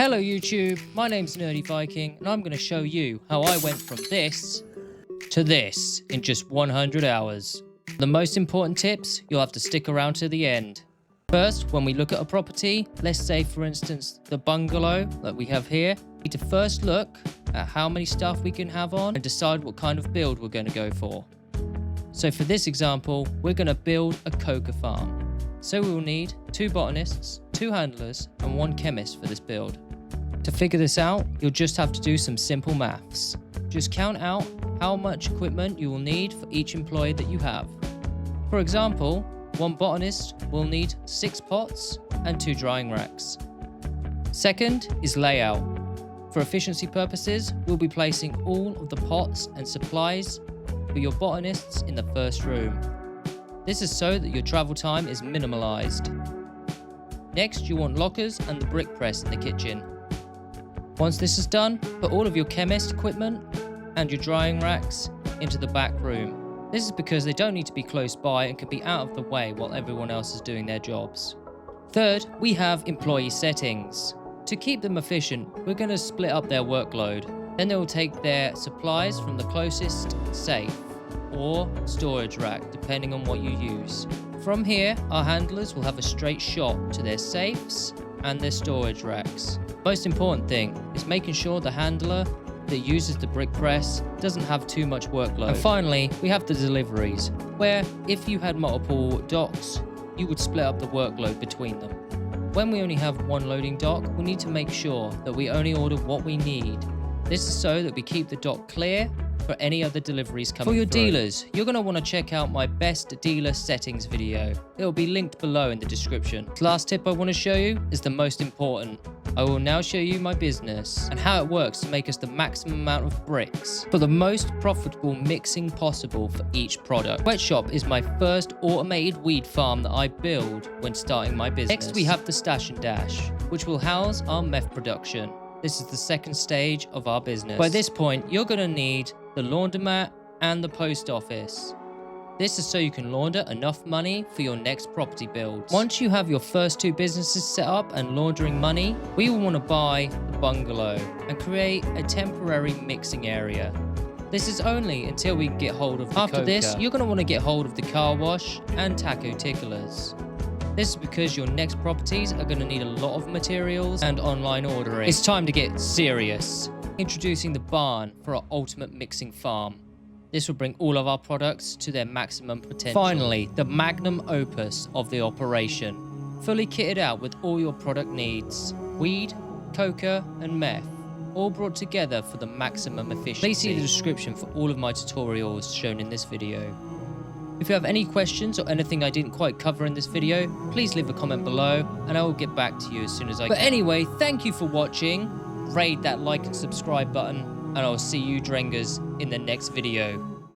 Hello YouTube, my name's NeRdYViKiN and I'm going to show you how I went from this to this in just 100 hours. The most important tips, you'll have to stick around to the end. First, when we look at a property, let's say for instance the bungalow that we have here, we need to first look at how many staff we can have on and decide what kind of build we're going to go for. So for this example, we're going to build a coca farm. So we will need 2 botanists, 2 handlers and 1 chemist for this build. To figure this out, you'll just have to do some simple maths. Just count out how much equipment you will need for each employee that you have. For example, 1 botanist will need 6 pots and 2 drying racks. Second is layout. For efficiency purposes, we'll be placing all of the pots and supplies for your botanists in the first room. This is so that your travel time is minimalized. Next, you want lockers and the brick press in the kitchen. Once this is done, put all of your chemist equipment and your drying racks into the back room. This is because they don't need to be close by and can be out of the way while everyone else is doing their jobs. Third, we have employee settings. To keep them efficient, we're going to split up their workload. Then they will take their supplies from the closest safe or storage rack, depending on what you use. From here, our handlers will have a straight shot to their safes and their storage racks. Most important thing is making sure the handler that uses the brick press doesn't have too much workload. And finally, we have the deliveries, where if you had multiple docks, you would split up the workload between them. When we only have 1 loading dock, we need to make sure that we only order what we need. This is so that we keep the dock clear for any other deliveries coming through. For your dealers, you're going to want to check out my best dealer settings video. It will be linked below in the description. The last tip I want to show you is the most important. I will now show you my business and how it works to make us the maximum amount of bricks for the most profitable mixing possible for each product. Wet Shop is my first automated weed farm that I build when starting my business. Next we have the Stash and Dash, which will house our meth production. This is the second stage of our business. By this point, you're going to need the laundromat and the post office. This is so you can launder enough money for your next property build. Once you have your first 2 businesses set up and laundering money, we will want to buy the bungalow and create a temporary mixing area. This is only until we get hold of the coca. After this, you're going to want to get hold of the car wash and taco ticklers. This is because your next properties are going to need a lot of materials and online ordering. It's time to get serious. Introducing the barn for our ultimate mixing farm. This will bring all of our products to their maximum potential. Finally, the magnum opus of the operation. Fully kitted out with all your product needs. Weed, coca and meth. All brought together for the maximum efficiency. Please see the description for all of my tutorials shown in this video. If you have any questions or anything I didn't quite cover in this video, please leave a comment below and I will get back to you as soon as I can. But anyway, thank you for watching. Raid that like and subscribe button and I'll see you drengers in the next video.